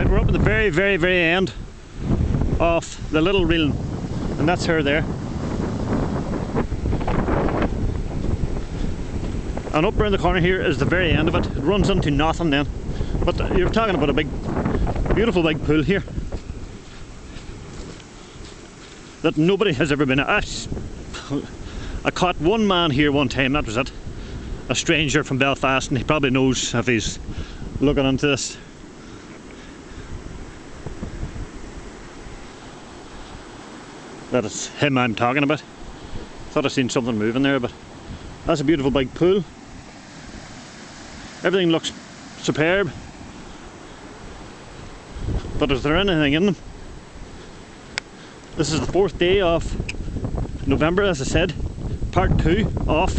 Right, we're up at the very, very, very end of the little reelin, and that's her there. And up around the corner here is the very end of it. It runs into nothing then. But you're talking about a big, beautiful big pool here that nobody has ever been at. I caught one man here one time, that was it. A stranger from Belfast, and he probably knows if he's looking into this. That it's him I'm talking about. Thought I seen something moving there, but that's a beautiful big pool. Everything looks superb. But is there anything in them? This is the 4th day of November, as I said. Part 2 off.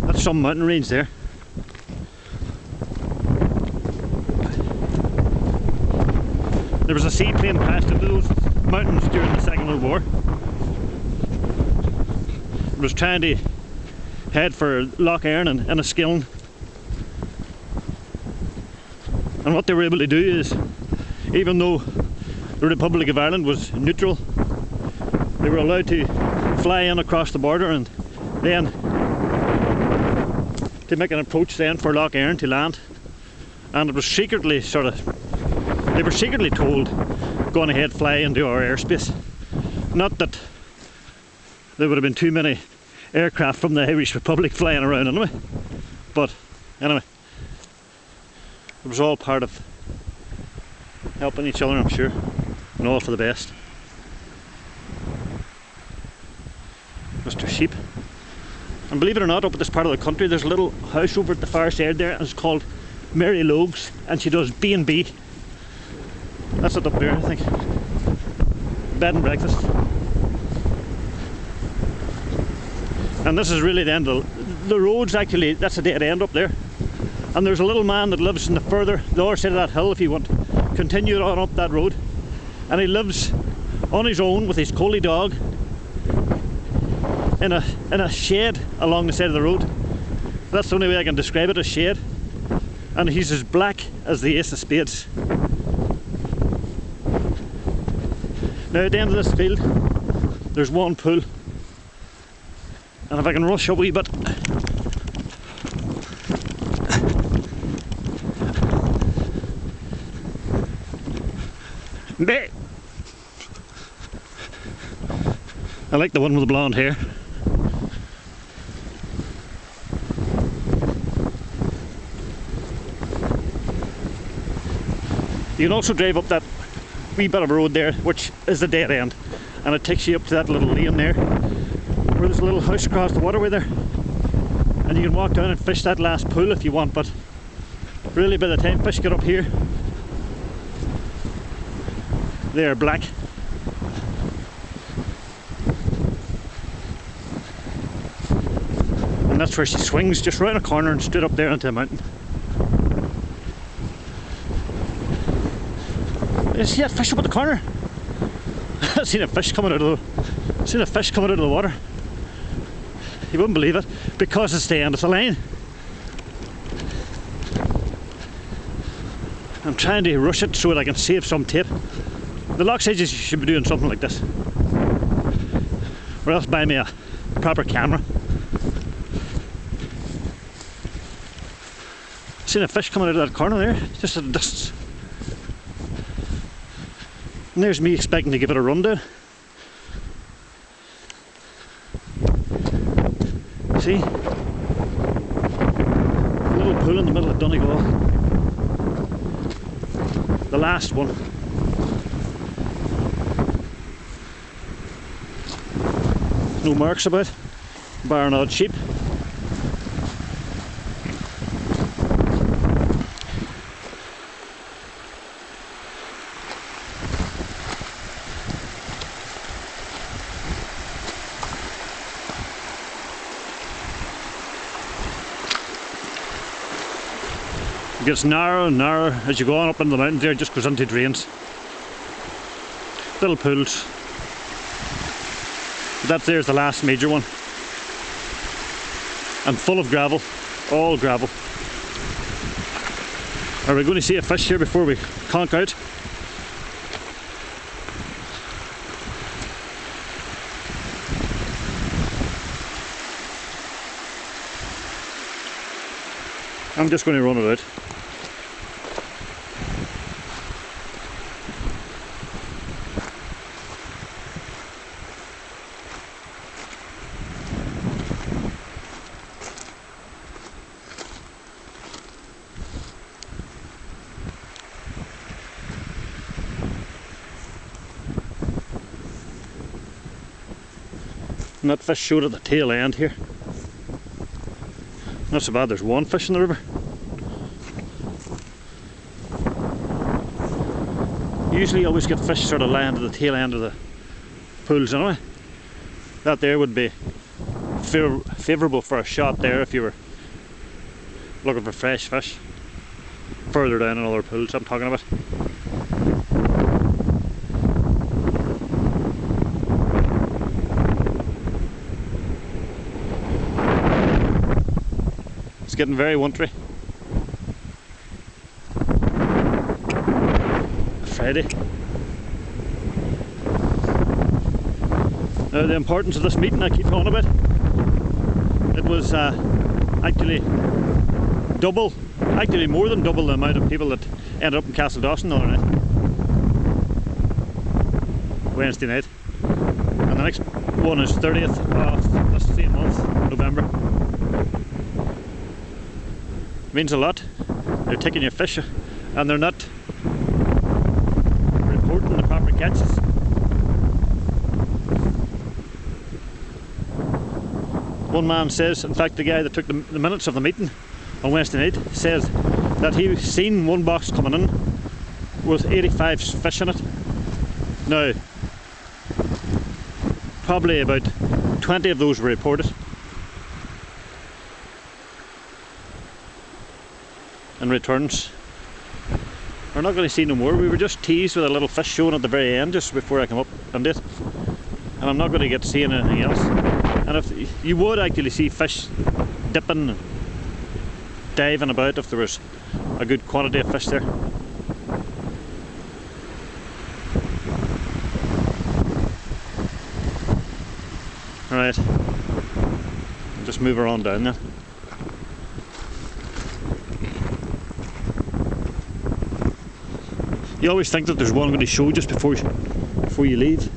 That's some mountain range there. There was a seaplane passed into those mountains during the Second World War. It was trying to head for Lough Erne and Enniskillen. And what they were able to do is, even though the Republic of Ireland was neutral, they were allowed to fly in across the border and then to make an approach then for Lough Erne to land. And it was secretly they were secretly told, go on ahead, fly into our airspace. Not that there would have been too many aircraft from the Irish Republic flying around anyway. But anyway, it was all part of helping each other, I'm sure, and all for the best. Mr. Sheep. And believe it or not, up at this part of the country there's a little house over at the far side there, and it's called Mary Logue's, and she does B&B. That's it up there, I think. Bed and breakfast. And this is really the end of the road's actually, that's a dead end up there. And there's a little man that lives in the other side of that hill if you want to continue on up that road. And he lives on his own with his collie dog in a shed along the side of the road. That's the only way I can describe it, a shed. And he's as black as the ace of spades. Now at the end of this field there's one pool, and if I can rush a wee bit, I like the one with the blonde hair. You can also drive up that wee bit of a road there, which is the dead end, and it takes you up to that little lane there where there's a little house across the waterway there, and you can walk down and fish that last pool if you want. But really, by the time fish get up here, they are black. And that's where she swings, just round a corner and straight up there into the mountain. You see that fish up at the corner? I've seen a fish coming out of the water. You wouldn't believe it, because it's the end of the line. I'm trying to rush it so that I can save some tape. The loch edges should be doing something like this, or else buy me a proper camera. Seen a fish coming out of that corner there, just at a distance. And there's me expecting to give it a run down. See? A little pool in the middle of Donegal. The last one. No marks about, bar an odd sheep. It gets narrower and narrower as you go on up into the mountains there, it just goes into drains. Little pools. But that there's the last major one. And full of gravel, all gravel. Are we going to see a fish here before we conk out? I'm just going to run it out. And that fish showed at the tail end here. Not so bad, there's one fish in the river. Usually you always get fish sort of lying to the tail end of the pools anyway. That there would be favourable for a shot there if you were looking for fresh fish. Further down in other pools I'm talking about. It's getting very wintry. Friday. Now the importance of this meeting I keep on about. It was actually more than double the amount of people that ended up in Castle Dawson the other night. Wednesday night. And the next one is 30th of this same month, November. Means a lot. They're taking your fish and they're not reporting the proper catches. One man says, in fact the guy that took the minutes of the meeting on Wednesday night says that he seen one box coming in with 85 fish in it. Now probably about 20 of those were reported. And returns. We're not going to see no more. We were just teased with a little fish showing at the very end just before I come up and it. And I'm not going to get seeing anything else. And if you would actually see fish dipping and diving about if there was a good quantity of fish there. Alright. Just move her on down then. You always think that there's one going to show just before you leave.